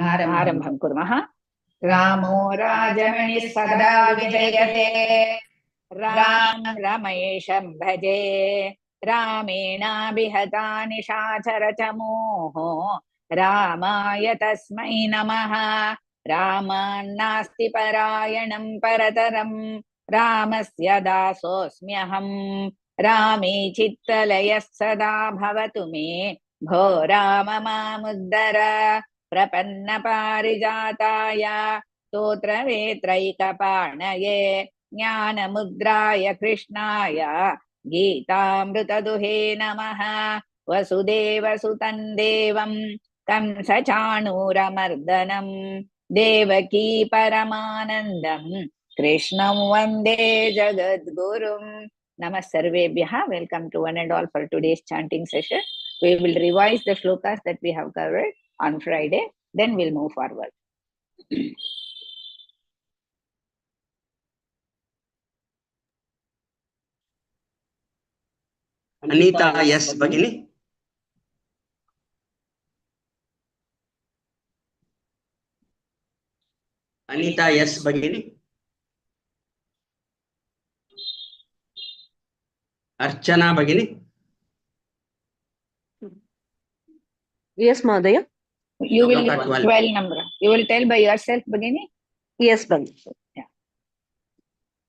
आरम्भं कुर्मः। रामो राजमणिः सदा विजयते, रामं रमेशं भजे, रामेणाभिहता निशाचरचमूः, रामाय तस्मै नमः। रामान्नास्ति परायणं परतरं, रामस्य दासोऽस्म्यहम्। रामे चित्तलयः सदा भवतु मे, भो राम मामुद्धर। प्रपन्नपारिजाताय स्तोत्रवेत्रैकपाणये, ज्ञानमुद्राय कृष्णाय गीतामृतदुहे नमः। वसुदेवसुतं देवं कंसचाणूरमर्दनं, देवकी परमानन्दं कृष्णं वन्दे जगद्गुरुं। नमः सर्वेभ्यः. Welcome to one and all for today's chanting session. We will revise the shlokas that we have covered on Friday, then we'll move forward. Anita, yes, Bhagini. Anita, yes, Bhagini. Archana, Bhagini. Yes, Madhya. You will 12 number. You will tell by yourself, Bhagini? Yes, Bhagini. Yeah.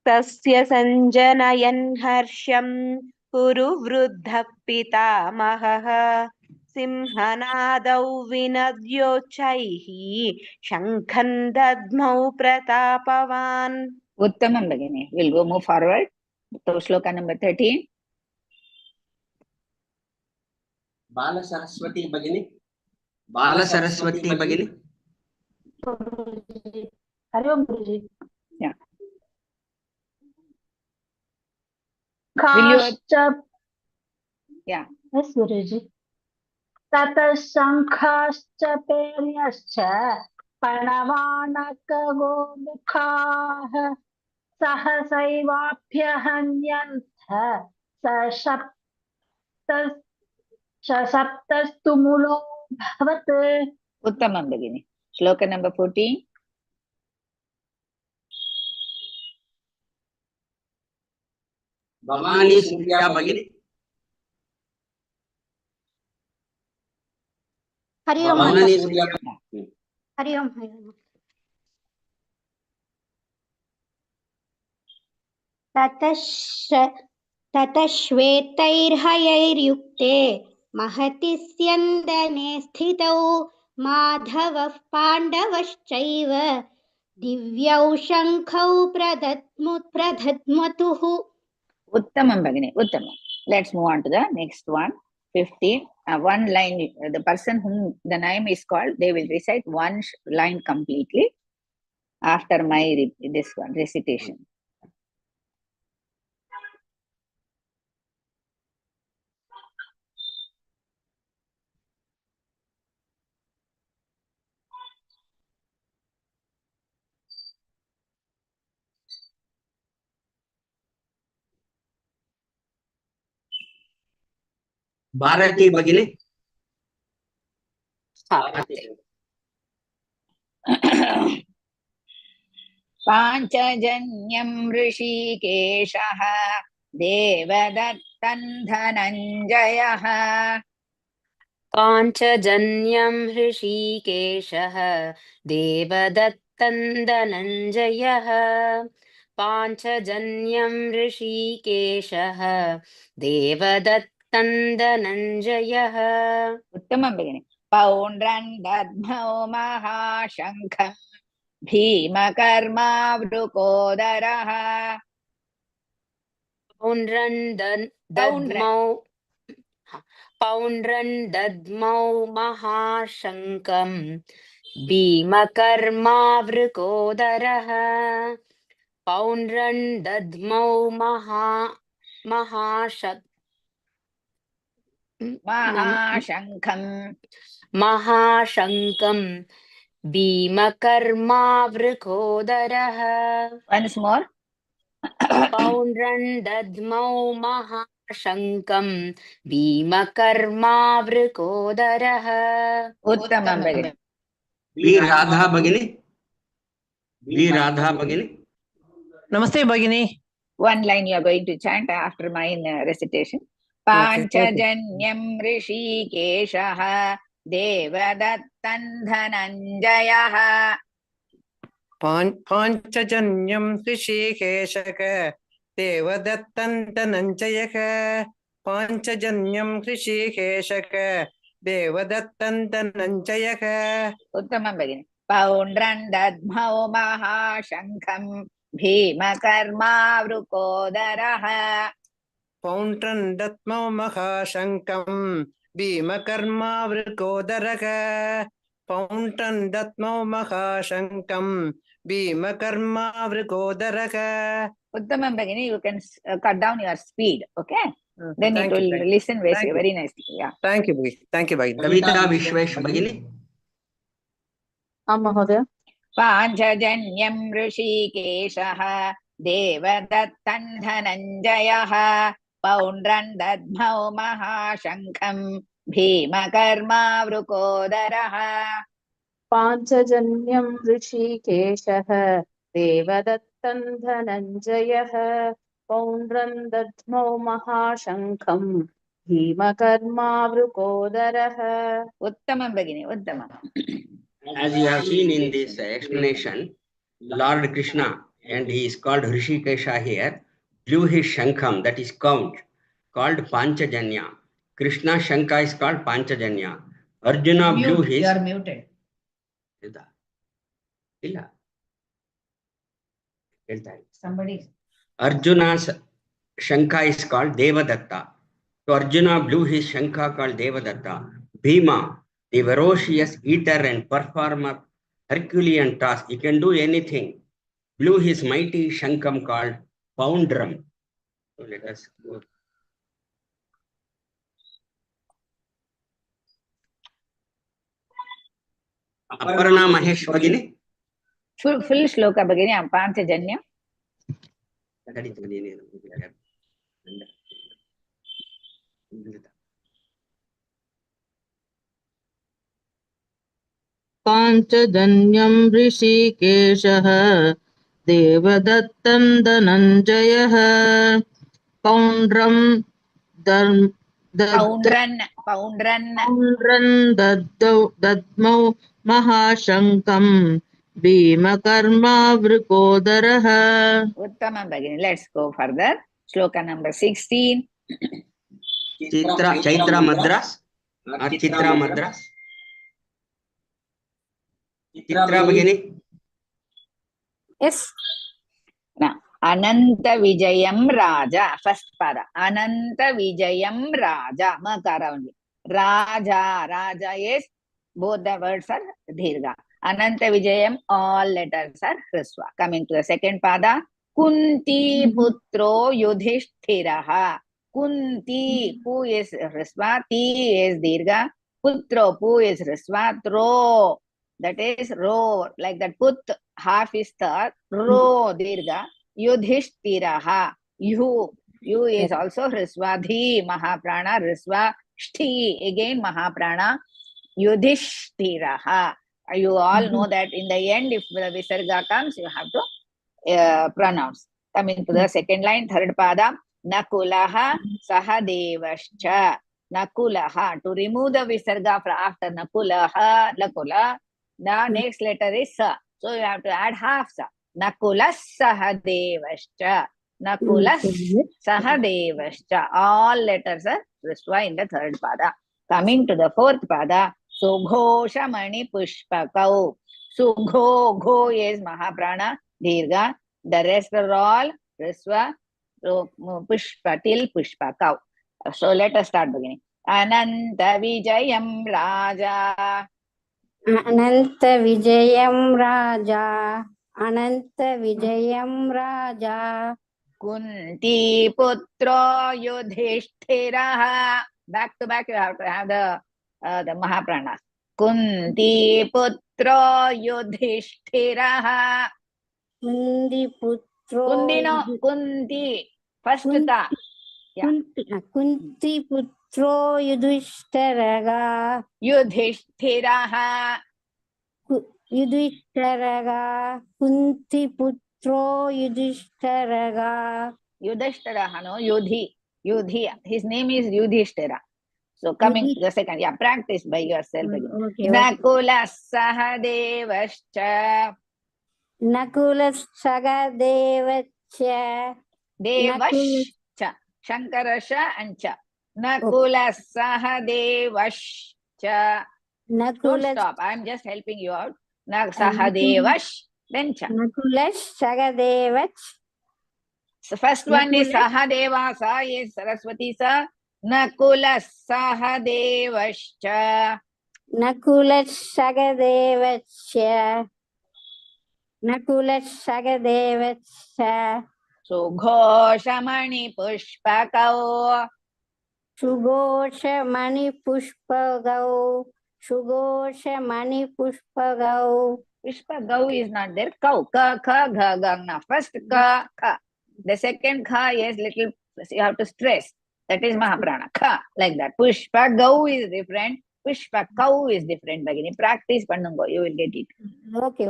Tasya sanjanayan harsham puru vruddha pitamahaha simhanadau vinadyochaihi shankhan dadmau pratapavan. Uttamam, Bhagini. We'll go move forward. So, shloka number 13. Bala Saraswati, Bhagini. Bala Saraswati, Bhagini. Hari Om Guruji. Yeah. Kascha. Yeah. Yes, Guruji. Tata Sankhascha Peryascha Panavanaka Gomukhaha Sahasaivapyahanyantha Sasaptastumulo Bhavat. Uttamam, Bhagini. Shloka number 14. Bhavani Surya, Bhagini. Hari Om. Bhavani Surya. Hari Om. ततश्वेतैर्हयैर्युक्ते महति स्यन्दने स्थितौ माधवः पाण्डवश्चैव दिव्यौ शङ्खौ प्रदध्मतुः. Uttamam, Bhagini. Uttamam. Let's move on to the next one. 15. One line. The person whom the name is called, they will recite one line completely after my this one recitation. Bharati, Bhagini. पाञ्चजन्यं ऋषिकेशः देवदत्तं धनञ्जयः. पाञ्चजन्यं ऋषिकेशः देवदत्तं धनञ्जयः. पाञ्चजन्यं ऋषिकेशः देवदत्तं धनञ्जयः. उत्तमं भगिनि. पौण्ड्रं दद्मौ महाशङ्खं भीमकर्मावृकोदरः. पौण्ड्रं दद्मौ महाशङ्खं भीमकर्मावृकोदरः. पौण्ड्रं दद्मौ महाशङ्खं भीमकर्मावृकोदरः. Once more. पौण्ड्रं दद्मौ महाशङ्खं भीमकर्मावृकोदरः. उत्तमं भगिनि. बी राधा भगिनी. बी राधा भगिनी. नमस्ते भगिनी. One line you are going to chant after my recitation. Panchajanyam Rishikeshaha Devadattan Dhananjayah. पाञ्चजन्यं ऋषिकेशक देवदत्तं धनञ्जयः. पाञ्चजन्यं ऋषिकेशक देवदत्तं धनञ्जयः. Uttamam Bhagini. Paundran Dadmau Mahashankham Bhimakarma Vrukodaraha. पौण्ड्रं दत्मौ महाशङ्कं भीमकर्मा वृकोदरः. पौण्ड्रं दत्मौ महाशङ्कं भीमकर्मा वृकोदरः. Uttamam Bhagini, you can cut down your speed, okay? Then Thank it will you. listen Thank you. very nicely. Yeah. Thank you, Bhagini. Thank you, Bhagini. कविता विश्वेश भगिनी. महोदय. पाञ्चजन्यं ऋषिकेशः देवदत्तं धनञ्जयः पौण्ड्रं दद्मौ महाशङ्खं भीमकर्मा वृकोदरः. पाञ्चजन्यं ऋषिकेशः देवदत्तं धनञ्जयः पौण्ड्रं दद्मौ महाशङ्खं भीमकर्मा वृकोदरः. उत्तमं भगिनी, उत्तमम्. As you have seen in this explanation, Lord Krishna, and he is called Rishikesha here, blew his shankham, that is count, called Panchajanya. Krishna Shankha is called Panchajanya. Arjuna blew his. You are muted. Illa. Somebody. Arjuna's Shankha is called Devadatta. So Arjuna blew his Shankha called Devadatta. Bhima, the ferocious eater and performer, Herculean task, he can do anything, blew his mighty Shankam called Poundram. So let us go. Aparna Mahesh Bhagini. Full shloka Bhagini, Panchajanya. That is Bhagini. पाञ्चजन्यं ऋषिकेशः देवदत्तं धनञ्जयः पौण्ड्रं दद्मौ महाशङ्कं भीमकर्मा वृकोदरः. Uttamam Bhagini. Let's go further. Shloka number 16. Chaitra Madras or Chitra Madras? Chitra Bhagini. Yes. Now, Ananta Vijayam Raja. First pada. Ananta Vijayam Raja. Makara only. Raja is, both the words are Dirgha. Ananta Vijayam, all letters are Hrisva. Coming to the second pada. Kunti Putro Yudhishthiraha. Kunti, Pu is Hrisva, Ti is Dirgha. Putro, Pu is Hrisva. Tro, that is Ro. Like that, Put, half is third. Ro, Dirgha. Yudhishthiraha. You is also Hrisva. Dhi, Mahaprana. Hrisva. Shti, again Mahaprana. Yudhishthiraha. You all know that in the end, if the Visarga comes, you have to pronounce. Coming to the second line, third pada. Nakulaha Sahadevascha. Nakulaha. To remove the Visarga after Nakulaha, Nakula, the next letter is Sa. So you have to add half Sa. Nakulas Sahadevascha. Nakulas Sahadevascha. All letters are Hrisva in the third pada. Coming to the fourth pada. Sughosha Mani Pushpakau. Sugho is Mahaprana, Dirgha. The rest are all Hrisva, Pushpa till Pushpakau. So let us start beginning. Ananta Vijayam Raja. Ananta Vijayam Raja. Ananta Vijayam Raja. Kunti Putro Yudhishthiraha. Back to back, you have to have the Mahaprana. Kunti Putro Yudhishthiraha. Kundi Putro. Kundi no, Kunti. First ta. Yeah. Kunti Putro Yudhishthiraha. Yudhishthiraha. Yudhishthiraga Kunti Putro Yudhishthiraga. Yudhishthira, no, Yudhi. His name is Yudhishthira. So coming to the second, yeah, practice by yourself again. Okay. Nakula Sahadevascha. Nakula Sagadevascha. Devascha. Shankarasha and cha. Nakula Sahadevascha. Don't Nakula stop. I'm just helping you out. Sahadevash, then cha. Nakula Sagadevach. So first one is Nakula. Sahadeva, sa is Saraswati sa. Nakula Sahadevascha. Nakula Sagadevascha. Nakula Sagadevascha. Sughoshamani Pushpakao. Sugosha Mani Pushpagau. Sugosha Mani Pushpagau. Pushpagau is not there. Kau, ka, ga, na. First ka. The second ka is little, you have to stress. That is Mahaprana. Ka, like that. Pushpagau is different. Pushpakau is different. Bagini. Practice pannungo. You will get it. Okay.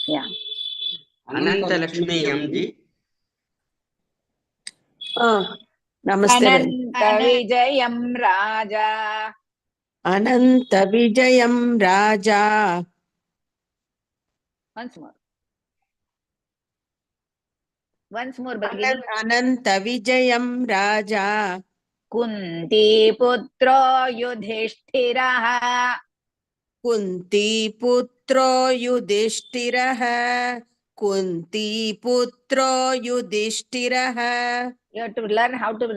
Yeah. Ananta Lakshmi MG. Namaste. Ananta Vijayam Raja. Ananta Vijayam Raja. Once more, Bagini. Ananta Vijayam Raja. Kunti Putro Yudhishthiraha. Kunti Putro Yudhishthiraha. Kunti Putro Yudhishthiraha. You have to learn how to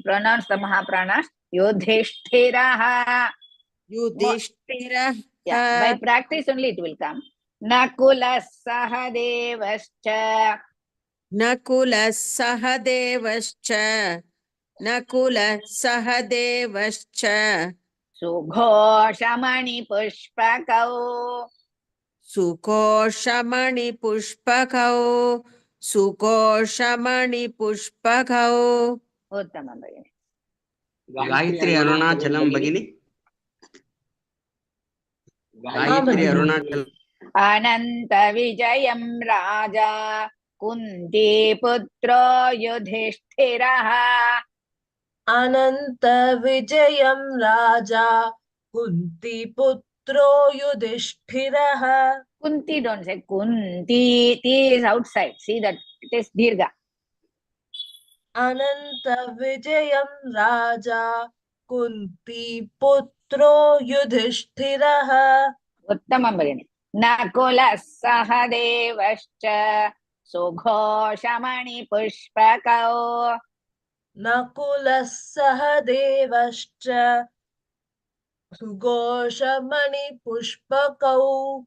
pronounce the Mahapranas. Yudhishthiraha. Yudhishthiraha. Yeah, by practice only it will come. Nakula Sahadevascha. Nakula Sahadevascha. Nakula Sahadevascha. Sughoshamani Pushpakau. Sukoshamani Pushpakau. Sukoshamani Pushpakau. Uttama Bagini. Gayatri Arunachalam Bagini. Gayatri Arunachalam. Ananta Vijayam Raja. Kunti Putro Yudhishthiraha. Ananta Vijayam Raja Kunti Putro Yudhishthiraha. Kunti, don't say Kunti. Ti is outside. See that it is Dirgha. Ananta Vijayam Raja Kunti Putro Yudhishthiraha. Uttamam Bagini. Nakula Sahadevascha. Sughoshamani Pushpakau. Nakula Sahadevascha. Sugoshamani Pushpakau.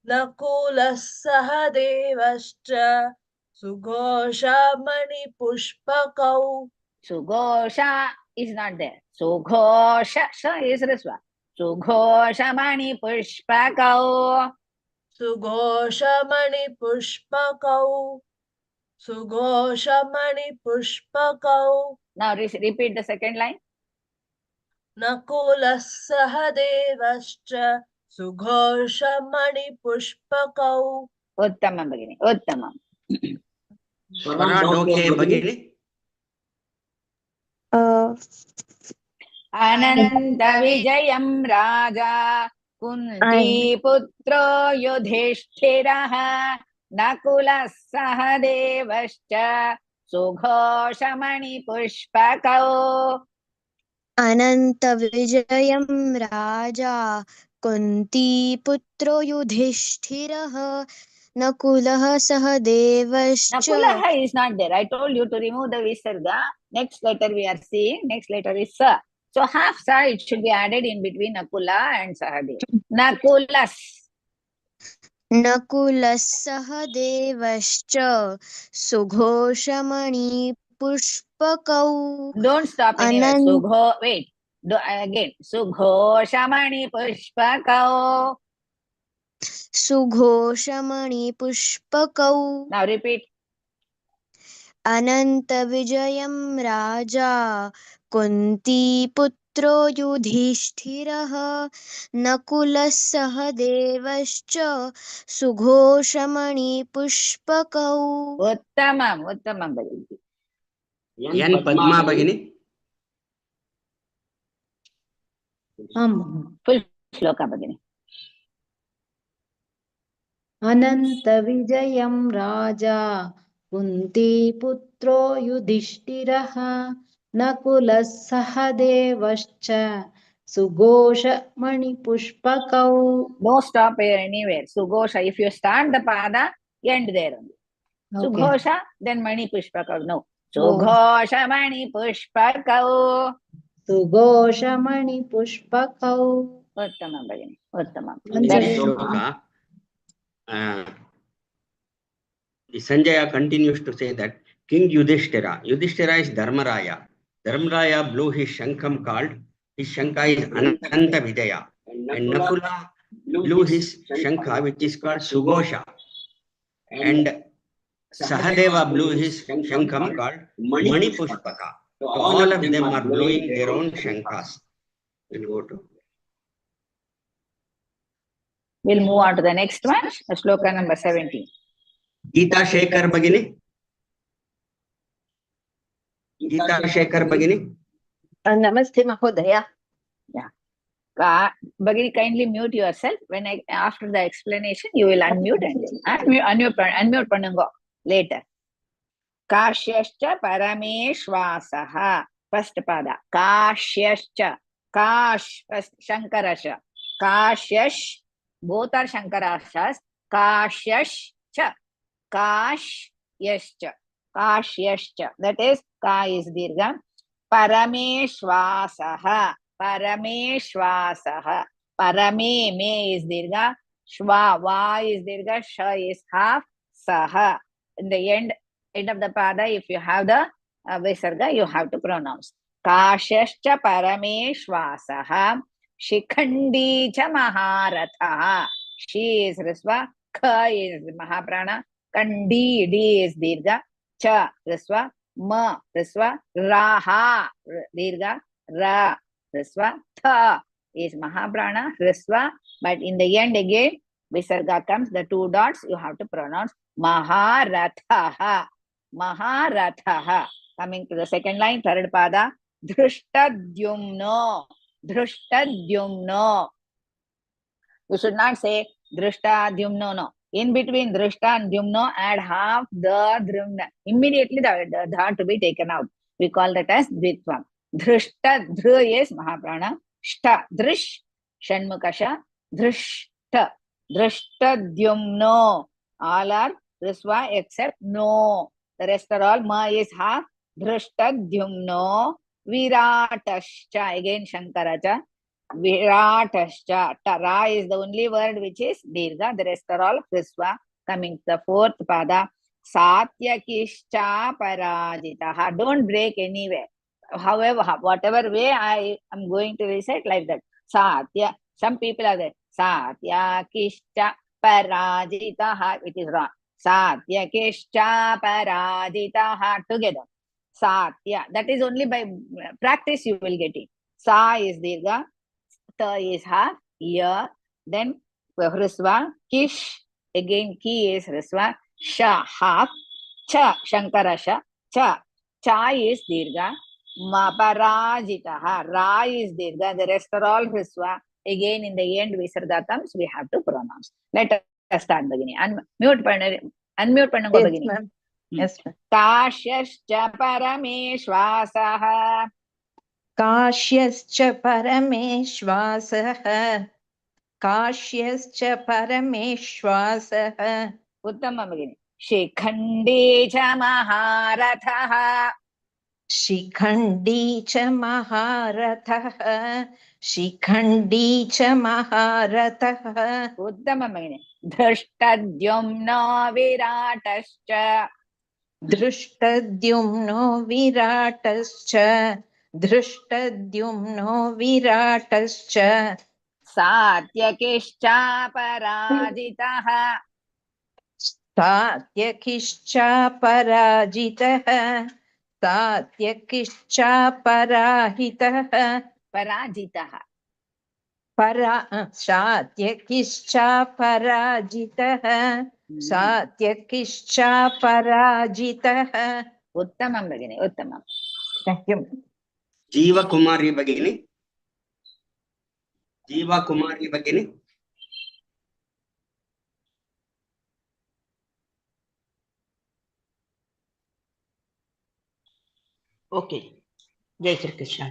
Nakula Sahadevascha. Sugoshamani Pushpakau. Sughosha is not there. Sughosha is Rasva. Sughoshamani Pushpakau. Sugoshamani Pushpakau. Sugoshamani Pushpakau. Now repeat the second line. Nakula Sahadevascha. Sugoshamani Pushpakau. Uttamam Bagini. Uttamam. Swarad okay Bagini. Ananta Vijayam Raja. Kunti Putro Yudhishthiraha. Nakula Sahadevascha. Sughoshamani Pushpakau. Ananta Vijayam Raja Kunti Putro Yudhishthiraha Nakulaha Sahadevascha. Nakulaha is not there. I told you to remove the Visarga. Next letter we are seeing. Next letter is Sa. So half Sa it should be added in between Nakula and Sahadev. Nakulas. Nakulas Sahadevascha Sughoshamani Pushpakau. Don't stop anywhere. Sugho. Wait. Again. Sughoshamani Pushpakau. Sughoshamani Pushpakau. Now repeat. Ananta Vijayam Raja कुन्तीपुत्रो युधिष्ठिरः नकुलः सहदेवश्च सुघोषमणिपुष्पकौ। उत्तमम् उत्तमं भगिनि. N पद्मा भगिनी. फुल् श्लोक भगिनि. अनन्तविजयं राजा कुन्तीपुत्रो युधिष्ठिरः नकुलः सहदेवश्च सुघोषमणिपुष्पकौ. No stop here anywhere. Sughosha, if you start the pada, end there only. Sughosha, then Mani Pushpakau. No. Sughosha Mani Pushpakau. सुघोषमणिपुष्पकौ. Uttamam Bhagini. Uttamam. Next shloka. Sanjaya continues to say that King Yudhishthira is Dharmaraya. Dharmaraya blew his Shankam called, his Shankha is Ananta Vijaya. And Nakula blew his Shankha which is called Sughosha. And Sahadeva blew his Shankam called Mani Pushpaka. So all of them are blowing their own Shankas. We'll move on to the next one. Shloka number 17. Geeta Shekhar Bhagini. Geeta Shekhar Bhagini. Namaste Mahodaya. Yeah. Bhagini, kindly mute yourself. When after the explanation, you will unmute and unmute pannungo later. Kashyascha Parameshwasaha. First pada. Kashyascha. Kash. First Shankarasha. Kashyash. Both are Shankarashas. Kashyascha. Kashyascha. Kashyascha. That is, Ka is Dirgha. Parameshwasaha. Parameshwasaha. Parame, me is Dirgha. Shva, Va is Dirgha. Sha is half. Saha. In the end of the pada, if you have the Visarga, you have to pronounce. Kashyascha Parameshwasaha. Shikhandi cha Maharatha. She is Risva. Ka is Mahaprana. Kandi, D is Dirgha. Cha, Risva. Ma, Risva. Raha, Dirgha. Ra, Risva. Tha is Mahaprana, Risva. But in the end again, Visarga comes, the two dots, you have to pronounce Maharathaha. Maharathaha. Coming to the second line, third pada. Dhrishtadyumno. Dhrishtadyumno. You should not say Dhrishtadyumno, no. In between Drishta and Dyumno, add half the Dhrumna. Immediately the dha to be taken out. We call that as Dvitvam. Dhrishta, Dhru is Mahaprana. Shta, Drish, Shanmukasha. Dhrishta, Dhrishtadyumno. All are Risva except no. The rest are all Ma is half. Dhrishtadyumno. Viratascha. Again Shankaracha. Viratascha. Tara is the only word which is Dirgha. The rest are all Risva. Coming to the fourth pada. Satyakischa Parajitaha. Don't break anywhere. However, whatever way I am going to recite like that. Satya. Some people are there. Satyakischa Parajitaha. It is wrong. Satyakischa Parajitaha. Together. Satya. That is only by practice you will get it. Sa is Dirgha. Ta is half. Ya. Then Hrisva. Kish. Again Ki is Hrisva. Sha half. Cha. Shankarasha. Cha. Cha is Dirgha. Ma Parajitaha. Ra is Dirgha. The rest are all Hrisva. Again in the end Visarga comes. We have to pronounce. Let us start beginning. Unmute pannungo beginning. Yes, ma'am. Kashyascha Parameshwasaha. Kashyascha Parameshwasaha. Kashyascha Parameshwasaha. Uttama beginning. Shikhandi cha Maharathaha. Shikhandi cha Maharathaha. Shikhandi cha Maharathaha. Uttama beginning. Dhrishtadyumno Viratascha. Dhrishtadyumno Viratascha. Dhrishtadyumno Viratascha. Satyakischa Parajitaha. Satyakischa Parajitaha. सात्यकिश्चापराहितः पराजितः सात्यकिश्चापराजितः सात्यकिश्चापराजितः उत्तमं भगिनि उत्तमं Thank you. जीवकुमारी भगिनी जीवकुमारी भगिनी okay जय श्री कृष्ण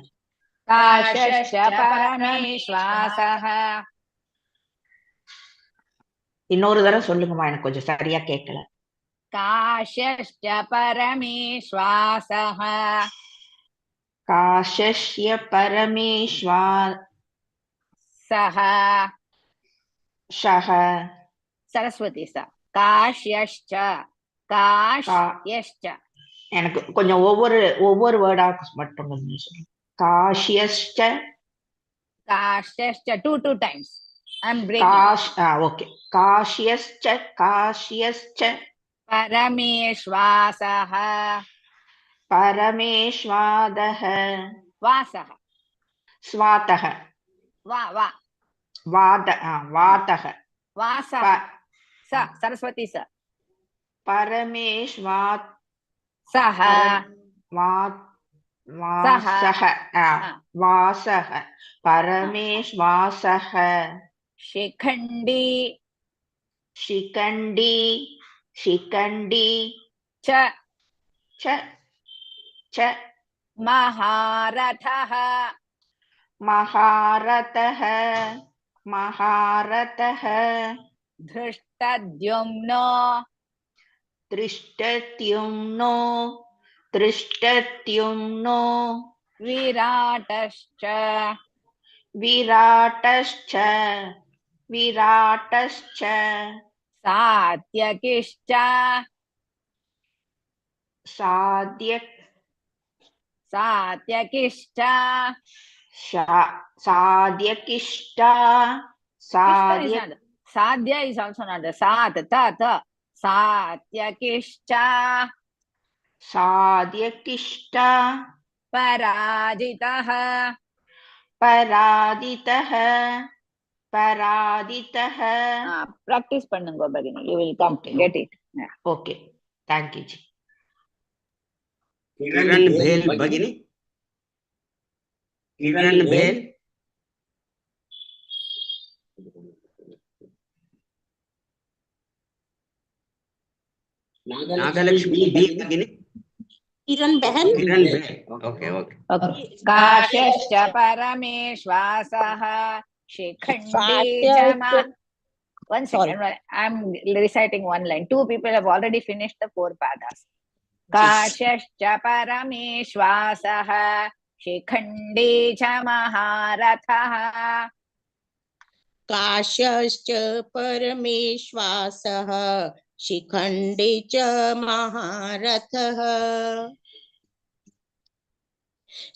काशश्च परमेश्वासः இன்னொரு தடவை சொல்லுங்கம்மா எனக்கு கொஞ்சம் சரியா கேட்கல काशश्च परमेश्वासः काशस्य परमेश्वा सः शः सरस्वती स काश्यश्च काश्यश्च எனக்கு கொஞ்சம் ஒவ்வொரு வேர்டா மட்டும் கொஞ்சம் சொல்லுங்க काश्यश्च काश्यश्च two times I'm breaking काश ओके काश्यश्च काश्यश्च परमेश्वासः परमेश्वादः वासः स्वातः वा वा वातः वासः स सरस्वती स परमेश्वा सः वासः वासः परमेश्वासः शिखण्डी शिखण्डी शिखण्डी च च च महारथः महारथः महारथः धृष्टद्युम्नो दृष्टद्युम्नो दृष्टद्युम्नो विराटश्च विराटश्च विराटश्च सात्यकिश्च सात्यकिश्च साध्यकिष्ट साध्य is also not the sat ta सात्यकिश्च साध्यकिष्ट पराजितः पराजितः पराजितः practice பண்ணுங்க भगिनी you will come to get it okay thank you ji Kiran भेल भगिनी किरण भेल नागलक्ष्मी बी भगिनी किरण बहन किरण भेल ओके ओके काशश्च परमेश्वासः शिखण्डी च one second I'm reciting one line two people have already finished the 4 padas काशश्च परमेश्वासः शिखण्डी च महारथः काशश्च परमेश्वासः शिखण्डी च महारथः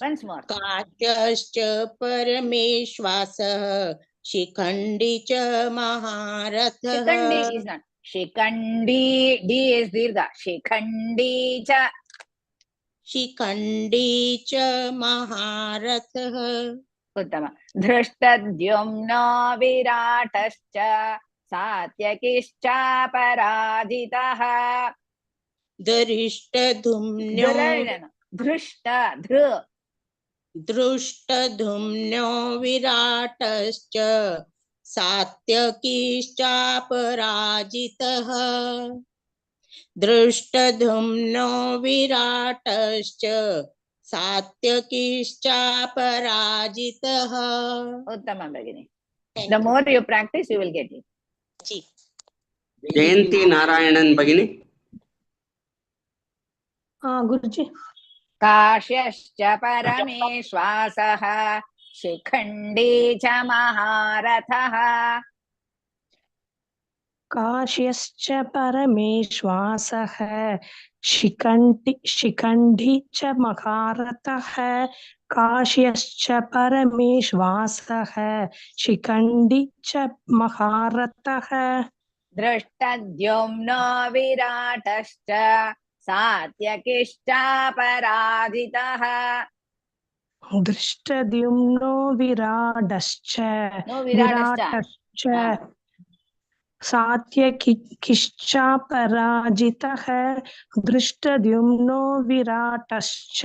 once more काशश्च परमेश्वासः शिखण्डी च महारथः Shikhandi is not Shikhandi d is दीर्घ शिखण्डी च शिखण्डी च महारथः उत्तम धृष्टद्युम्नो विराटश्च सात्यकिश्च पराजितः दृष्टधुम्नो धृष्ट दृष्टधुम्नो विराटश्च सात्यकिश्चापराजितः दृष्टधुम्नो विराटश्च सात्यकिश्चापराजितः उत्तमं भगिनी the more you practice you will get it जी जयंती नारायणन भगिनी गुरुजी काश्यश्च परमेश्वासः शिखण्डी च महारथः काश्यश्च परमेश्वासः शिखण्डी च महारथः काश्यश्च परमेश्वासः शिखण्डी च महारथः दृष्टद्युम्नो विराटश्च सात्यकिश्चापराजितः. दृष्टद्युम्नो विराडश्च No Viratashcha. विराटश्च सात्यकिश्चापराजितः दृष्टद्युम्नो विराटश्च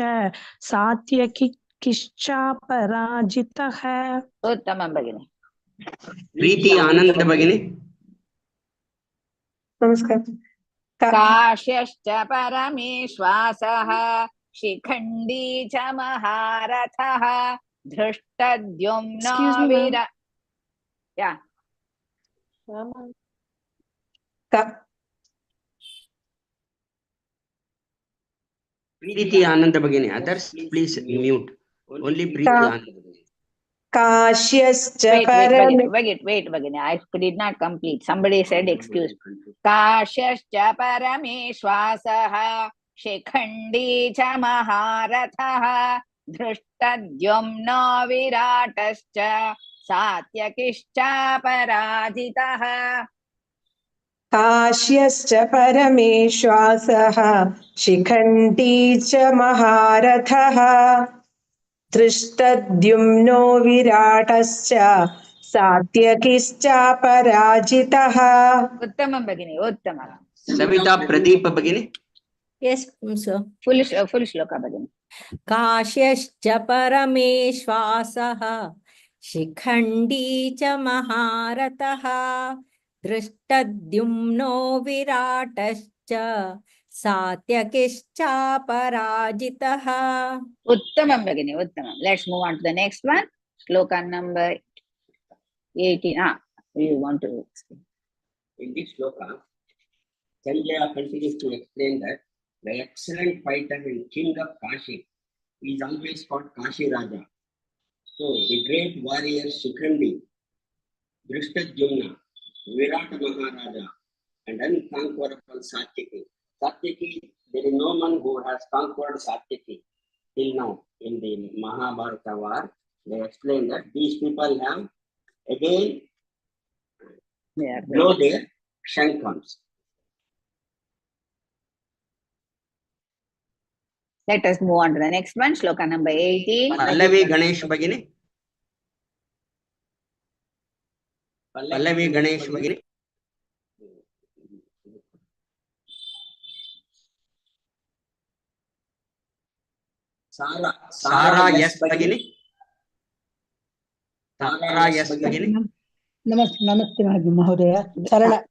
सात्यकिश्चापराजितः. उत्तमं भगिनि. प्रीति आनंद भगिनी. नमस्कार. काश्यश्च परमेश्वासः शिखण्डी च महारथः धृष्टद्युम्नो Excuse me, ma'am. वीर. Yeah. प्रीति आनंद भगिनी. Others please mute. Only Preeti Anand. काश्यश्च Wait, Bhagini. I did not complete. Somebody said, excuse me. Kasyascha parameshwasaha shikhandi cha maharatha dhrishtadyumno viratascha satyakischa parajitah. काश्यश्च परमेश्वासः शिखण्डी च महारथः धृष्टद्युम्नो विराटश्च सात्यकिश्चापराजितः. Uttamam Bhagini, Uttamam. Savita Pradeep Bhagini. Yes, sir. Full shloka Bhagini. काश्यश्च परमेश्वासः शिखण्डी च महारथः दृष्टद्युम्नो विराटश्च सात्यकिश्चापराजितः. Uttamam Bhagini, Uttamam. Let's move on to the next one. Shloka number 18. You want to explain? In this shloka, Sanjaya continues to explain that the excellent fighter and king of Kashi is always called Kashi Raja. So the great warrior Shikhandi, Drishtadyumna, Virata Maharaja, and unconquerable Satyaki. Satyaki, there is no one who has conquered Satyaki till now. In the Mahabharata war, they explain that these people have again blow their shankams. Let us move on to the next one. Shloka number 18. Pallavi Ganesh Bhagini. Pallavi Ganesh Bhagini. Sara yes Bhagini. Sara yes Bhagini. Namaste Mahodaya. Sarala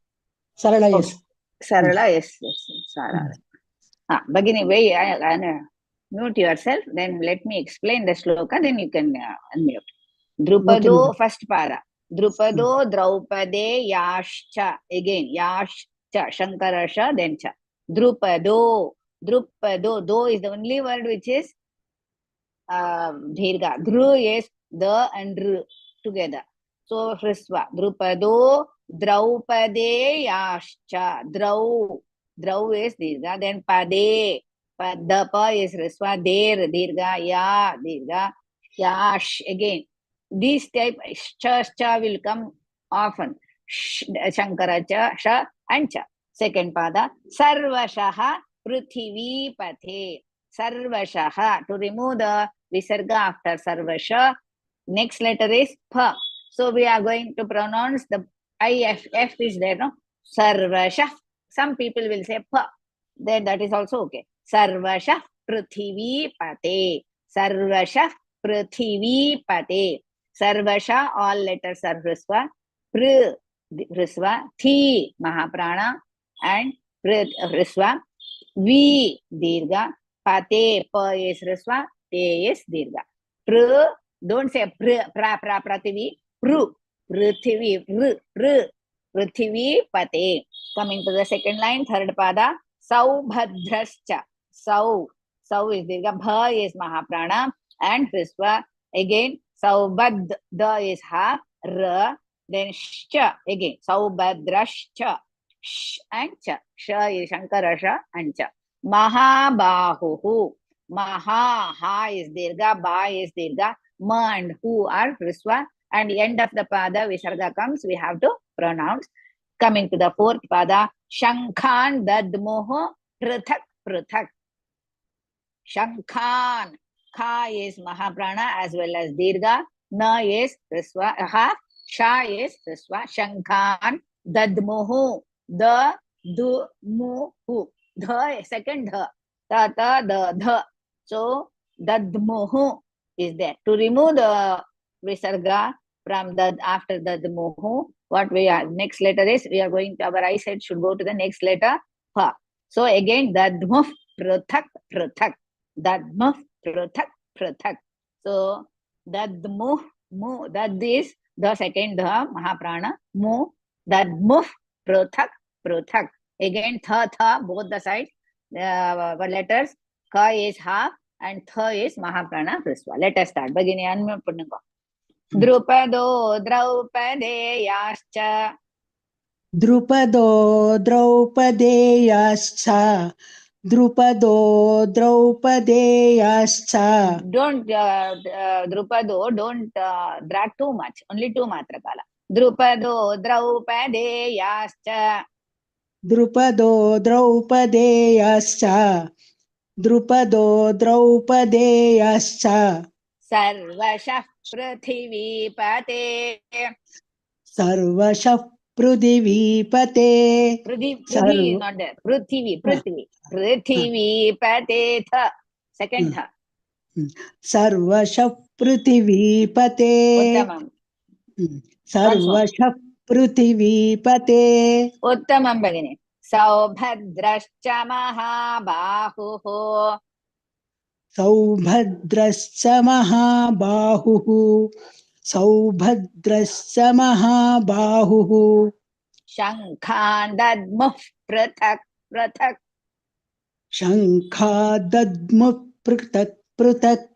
yes. Sarala yes. Sara. Bhagini, wait, mute yourself. Then let me explain the shloka. Then you can unmute. Drupado, first para. Drupado, Draupade, Yashcha. Again, Yashcha, Shankarasha, then cha. Drupado. Drupado. Do is the only word which is Dharga. Dhru is the and Dru together. So, Hrisva. Drupado, Draupade, Yashcha. Drau is Dirga, then Pade, the Pa is Hrisva, Der, Dirga, Ya, Dirga, Yash, again. This type, Cha will come often. Shankara Cha, Sha, and Cha. Second Pada, Sarvashaha, Prithvi Pathe. Sarvashaha, to remove the Visarga after Sarvasha, next letter is Pa. So we are going to pronounce the F is there, no? Sarvasha. Some people will say Pa. Then that is also okay. Sarvasha Prithvi Pate. Sarvasha Prithvi Pate. Sarvasha, all letters are Hrisva. Pr, Hrisva. Thi, Mahaprana. And Hrisva. Vi, Dirga. Pate, Pa is Hrisva. Te is Dirga. Pr, don't say Pr, Pra, Prativi. Pru, Prithvi, Pr. Prithvi Pate. Coming to the second line, third pada, Saubhadrascha. Sau is Dirga, Bha is Mahaprana, and Hrisva. Again, Saubhad, Da is Ha, Ra, then Shcha, again, Saubhadrascha. Sh and Cha. Sha is Shankarasha and Cha. Mahabahuhu. Maha, Ha is Dirga, Ba is Dirga, Ma and Hu are Hrisva. And the end of the pada, Visarga comes, we have to pronounce. Coming to the fourth pada, Shankhan Dadmoho Prithak pruthak. Shankhan. Kha is Mahaprana as well as Dirgha. Na is Riswa. Sha is Riswa. Shankhan. Dadmuhu. The, du, mu, hu. The, second the. Ta, ta, the. So, dadmuhu is there. To remove the visarga from the after dadmuhu, what we are, next letter is, we are going to, our eyesight should go to the next letter, pa. So, again, dadmuh, pruthak, pruthak. Dadmuh, pruthak, pruthak. So, dadmuh, mu, that is the second the Mahaprana, mu, dadmuh, pruthak, pruthak. Again, tha, both the sides, letters, ka is half and tha is Mahaprana Hrisva. Let us start. Begin. Drupado Draupadeyascha. Drupado Draupedeyascha. Drupado Draupedeyascha. Don't, Drupado, don't drag too much. Only two matrakala. Drupado Draupadeyascha. Drupado Draupedeyascha. Drupado Draupedeyascha. Sarvashah Prithivipate. Sarvashah Prithivipate. Prithvi is not there. Prithvi. Prithivipate tha. Second tha. Sarvashah Prithivipate. Uttamam. Sarvashah Prithivipate. Uttamam bagini. Saubhadrascha Mahabahuho. Saubhadrascha Mahabahuhu. Saubhadrascha Mahabahuhu. Shankhan dadmuh prathak prathak. Shankha dadmuh prathak prathak.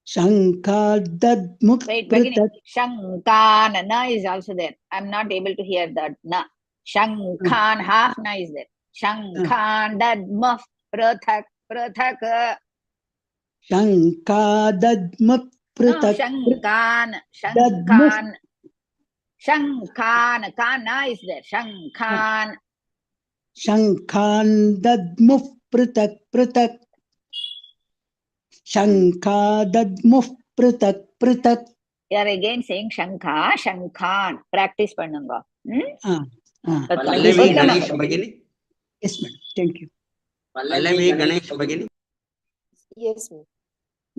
Shankha dadmuh Wait, prathak. Shankhan, na is also there. I'm not able to hear that na. Shankhan, half na is there. Shankhan dadmuh prathak prathak. Shankha dadmuh prathak. Shankhan, kana is there. Shankhan. Shankhan dadmuh prathak prathak. Shankha dadmuh prathak prathak. You are again saying Shankha, Shankhan. Practice pannunga. Pallavi Ganesh Bagini. Yes, madam. Thank you. Pallavi Ganesh Bagini. Yes, ma'am.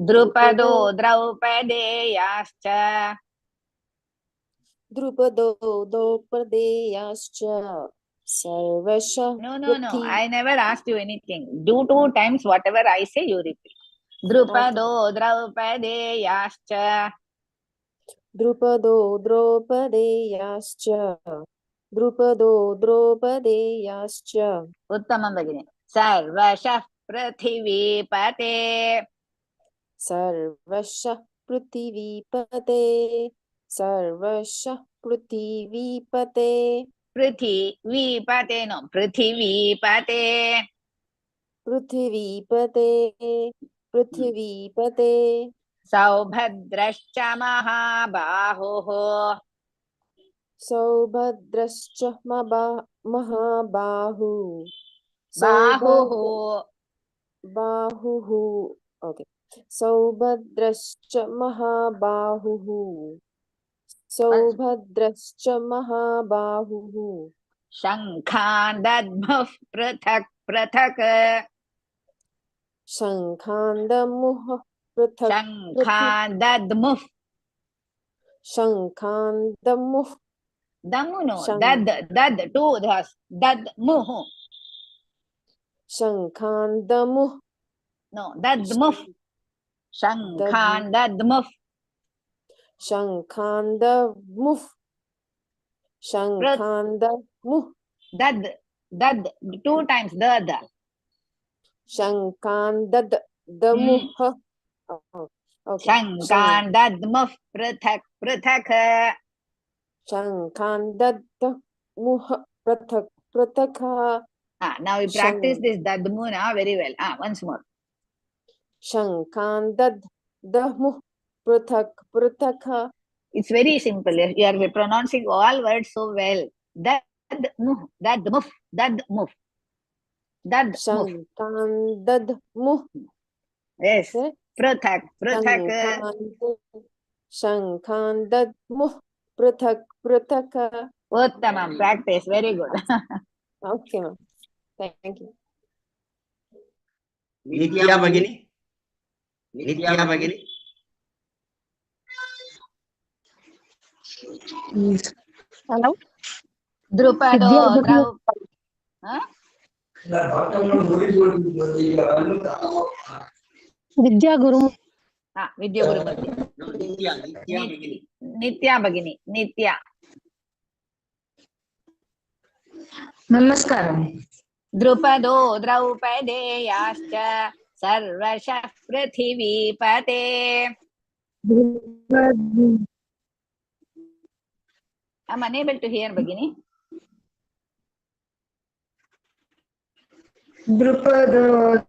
Drupado Draupadeyascha. Drupado Draupadeyascha. Sarvasha. No. I never asked you anything. Do 2 times whatever I say, you repeat. Drupado Draupadeyascha. Drupado Draupadeyascha. Drupado Draupadeyascha. Uttamam bagini. Sarvashah Prithivipate. Sarvasha Prithivipate. Sarvasha Prithivipate. Prithivipate, no. Prithivipate. Prithivipate. Prithivipate. Saubhadrascha Mahabahuho. Saubhadrascha Mahabahu. Bahuhu. Okay. Saubhadrascha Mahabahuhu. Saubhadrascha Mahabahuhu. Shankhan dadmuh prathak prathak. Shankhan dadmuh prathak. Shankhan dadmuh. Shankhan dadmuh. Damu no. Dad. 2 dhas. Dadmuh. Shankhan dadmuh. No. Dadmuh. Shankhan dadmuh. Shankhan dadmuh. Shankhan dadmuh. Dad. 2 times the. Shankhan dadmuh. Okay. Shankhan dadmuh prathak prathak. Shankhan dadmuh prathak prathak. Now we practice this dadmu na very well. Once more. Shankhan dadmuh prathak prathak. It's very simple. You are pronouncing all words so well. Dadmuh. Dad. Shankan dadmuh. Yes. Prathak. Prathak. Shankan dadmuh. Prathak. Prathaka. Uttamam. Practice. Very good. Okay, ma'am. Thank you. Nitya Bhagini. Nitya Bhagini. Hello. Drupado. Huh? Vidya Guru. Vidya Guru Murthy. Nitya Bhagini. Nitya. Namaskaram. Drupado Draupadeyascha Sarvashah Prithivipate. I'm unable to hear, Bhagini. Drupado.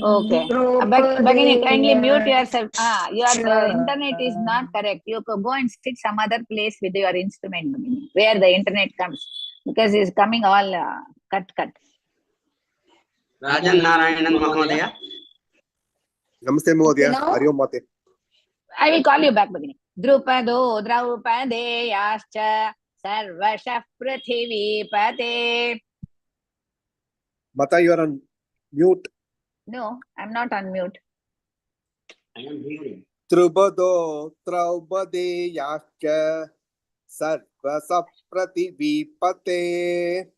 Okay. Bhagini, kindly mute yourself. Your internet is not correct. You could go and sit some other place with your instrument, Bhagini, where the internet comes. Because it's coming all cut. Rajan Narayanan Mahodaya. Namaste Mahodaya. Hari Om Mate. I will call you back, Bhagini. Drupado Draupadeyascha Sarvashah Prithivipate. Mata, you are on mute. No, I'm not on mute. I am hearing. Drupado Draupadeyascha Sarvashah Prithivipate.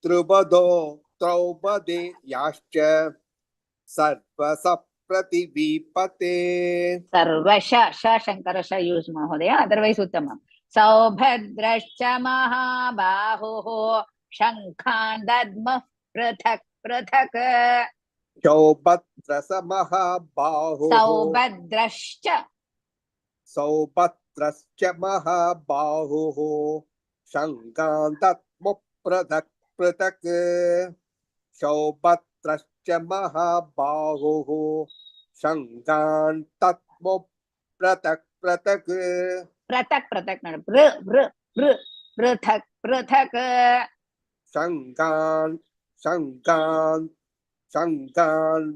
Drupado Draupadeyascha Sarvashah Prativipate. Sarvasha, Sha Shankara Sha use Mahodaya, otherwise Uttama. Saubhadrascha Mahabaho Shankhan Dadma Prathak Prathak. Saubhadrascha Mahabaho. Saubhadrascha Mahabaho Shankhan Dadma Prathak Prathak. Saubhadrascha Mahabaho Shankhan Dadma Prathak Prathak. Prathak Prathak, not Prathak Prathak. Shankhan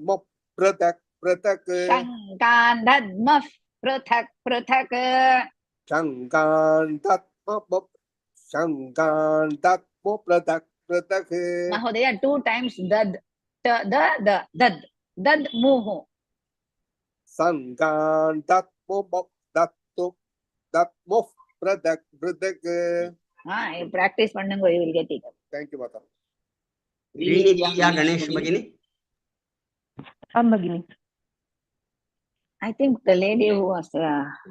Mo Prathak Prathak. Shankhan Dadma Prathak Prathak. Shankhan Dadma Prathak Prathak. Mahodaya, 2 times dad. Dad muhu. Shankhan Dadma Prathak Prathak. You practice pannungo, you will get it. Thank you, Mata. Nitya Ganesh Bhagini. I'm Bhagini. I think the lady who was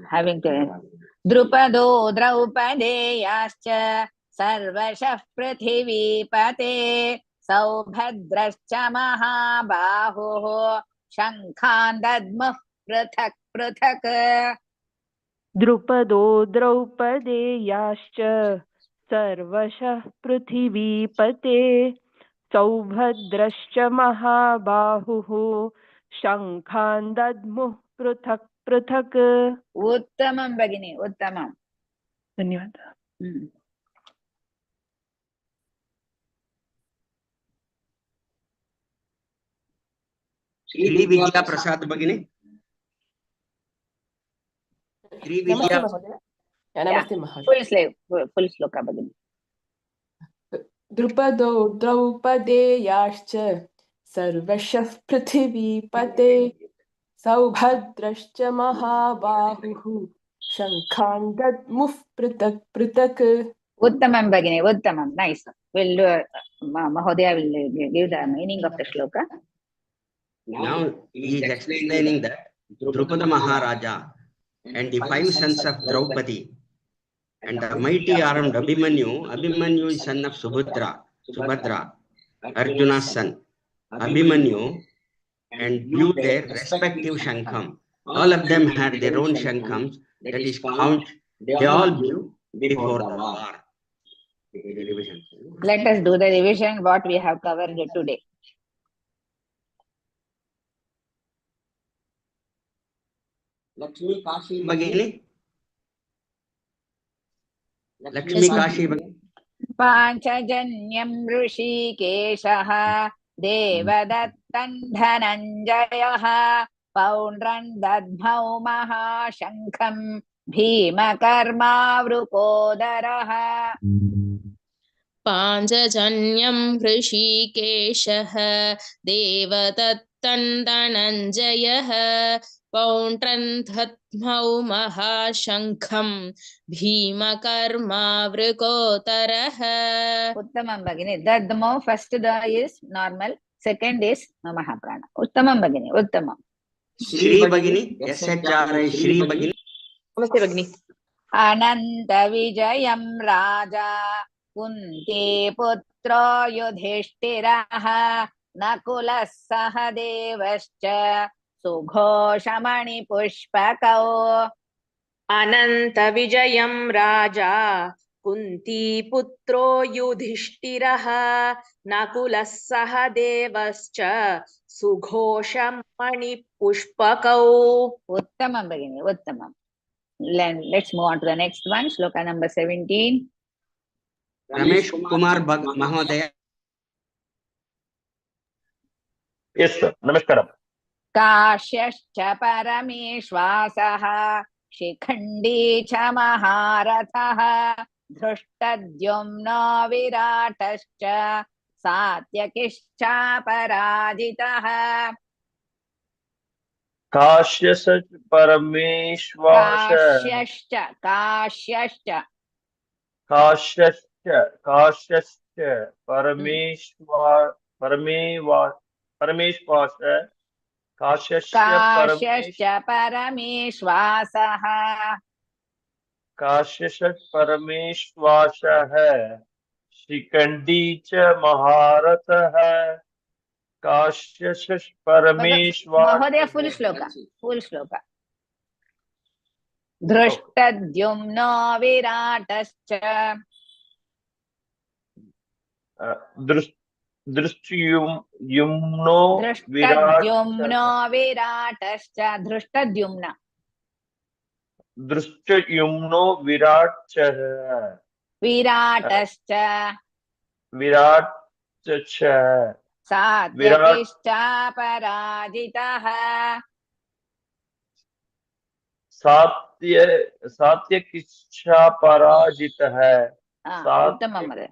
having to Drupado Draupadeyascha Sarvashah Prithivipate. Saubhadrascha Mahabaho Shankhan Dadma Prathak Prathak. द्रुपदो द्रौपदेयाश्च सर्वशः पृथिवीपते सौभद्रश्च महाबाहुः शङ्खान् दद्मुः पृथक् पृथक्. Uttamam Bhagini, Uttamam. धन्यवाद. Sri Vidya Prasad Bhagini. Sri Namaste, Vidya. Mahodaya. Namaste, Mahodaya. Full sloka Bhagini. Drupado Draupadeyascha Sarvashah Prithivipate Saubhadrascha Mahabahuः Shankhan Dadmuh Prathak Prathak. Uttamam Bhagini, Uttamam. Nice. We'll do Mahodaya will give the meaning of the shloka. Now he is explaining that Drupada Maharaja and the 5 sons of Draupadi and the mighty armed Abhimanyu is son of Subhadra, Arjuna's son. Abhimanyu and blew their respective Shankham. All of them had their own Shankhams, that is count, they all blew before the war. Let us do the revision what we have covered today. Lakshmi Kashi Bhagini. Lakshmi Kashi Bhagini. पाञ्चजन्यं ऋषिकेशः देवदत्तं धनञ्जयः पौण्ड्रं दद्मौ महाशङ्खं भीमकर्मावृकोदरः पाञ्चजन्यं हृषीकेशः देवदत्तं धनञ्जयः पौण्ड्रं दद्मौ महाशङ्खं भीमकर्मावृकोदरः उत्तमं भगिनी दद्मौ first the is normal second is महाप्राण उत्तमं भगिनी उत्तमं श्री भगिनी SHRI श्री भगिनी नमस्ते भगिनी अनंत विजयं राजा कुन्ती पुत्रो युधिष्ठिरः नकुलः सहदेवश्च सुघोषमणिपुष्पकौ अनन्तविजयं राजा कुन्तीपुत्रो युधिष्ठिरः नकुलः सहदेवश्च सुघोषमणिपुष्पकौ उत्तमं भगिनी उत्तमं let's move on to the next one shloka number 17 Ramesh Kumar महोदय यस सर नमस्कारम काश्यश्च परमेश्वासः शिखण्डी च महारथः धृष्टद्युम्नो विराटश्च सात्यकिश्च पराजितः काश्यश्च परमेश्वास काश्यश्च काश्यश्च काश्यश्च काश्यश्च परमेश्वास काश्यश्च काश्यश्च परमेश्वासः काश्यश्च परमेश्वासः शिखण्डी च महारथः काश्यश्च परमेश्वास महोदय फुल श्लोक धृष्टद्युम्नो विराटश्च दृष्टद्युम्नो विराटश्च दृष्टद्युम्नो विराटश्च सात्यकिश्च पराजितः सात्यकिश्च पराजितः उत्तमं महोदय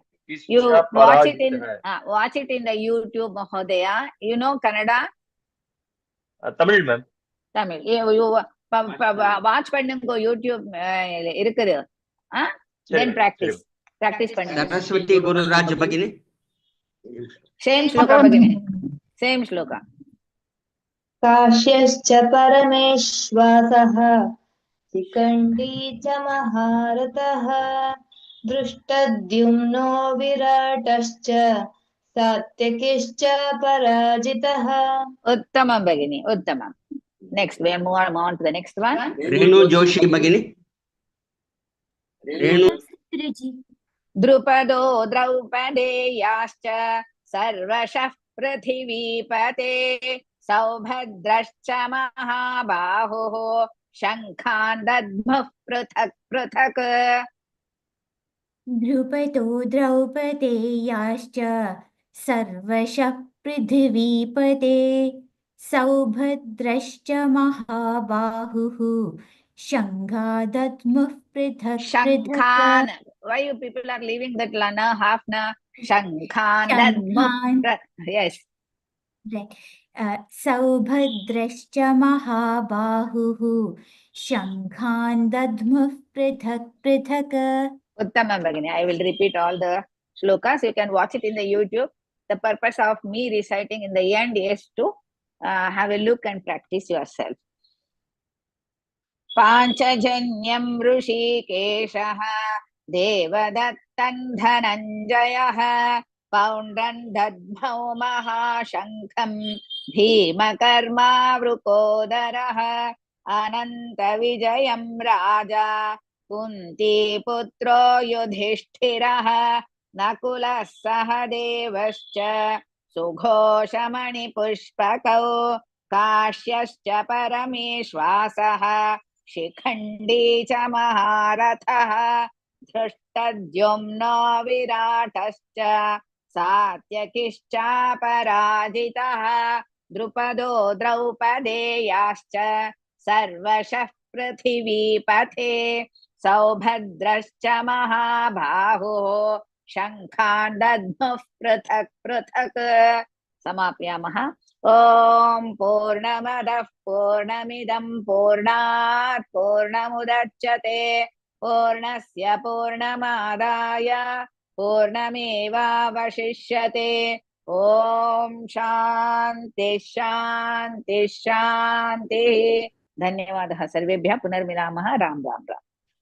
you watch it in the YouTube mahodaya you know Kannada Tamil ma'am Tamil you watch பண்ணுங்க YouTube இருக்குது then practice பண்ணுங்க सरस्वती गुरुराज भगिनी same shloka भगिनी same shloka काश्यश्च परमेश्वासः शिखण्डी च महारथः दृष्टद्युम्नो विराटश्च सात्यकिश्च पराजितः उत्तमं भगिनी उत्तमं next we move on to the next one Renu Joshi भगिनी रेणु द्रुपदो द्रौपदेयाश्च सर्वशः पृथिवीपते सौभद्रश्च महाबाहुः शङ्खान् दद्मुः पृथक् पृथक् द्रुपदो द्रौपदेयाश्च सर्वशः पृथिवीपते सौभद्रश्च महाबाहुः शङ्खादद्मुः पृथक् शङ्खान् why you people are leaving that lana half na शङ्खान् दद्मुः yes right सौभद्रश्च महाबाहुः शङ्खान् दद्मुः पृथक् पृथक् उत्तमं भगिनी I will repeat all the shlokas you can watch it in the YouTube the purpose of me reciting in the end is to have a look and practice yourself पाञ्चजन्यं ऋषिकेशः देवदत्तं धनञ्जयः पौण्ड्रं दद्मौ महाशङ्खं भीमकर्मावृकोदरः अनन्तविजयं राजा कुन्तीपुत्रो युधिष्ठिरः नकुलः सहदेवश्च सुघोषमणिपुष्पकौ काश्यश्च परमेश्वासः शिखण्डी च महारथः धृष्टद्युम्नो विराटश्च सात्यकिश्चापराजितः द्रुपदो द्रौपदेयाश्च सर्वशः पृथिवीपथे सौभद्रश्च महाबाहुः शङ्खान् दद्मुः पृथक् पृथक् समापयामः। ॐ पूर्णमदः पूर्णमिदं पूर्णात् पूर्णमुदच्यते पूर्णस्य पूर्णमादाय पूर्णमेवावशिष्यते। ॐ शान्ति शान्ति शान्तिः। धन्यवादः सर्वेभ्यः। पुनर्मिलामः। राम राम राम।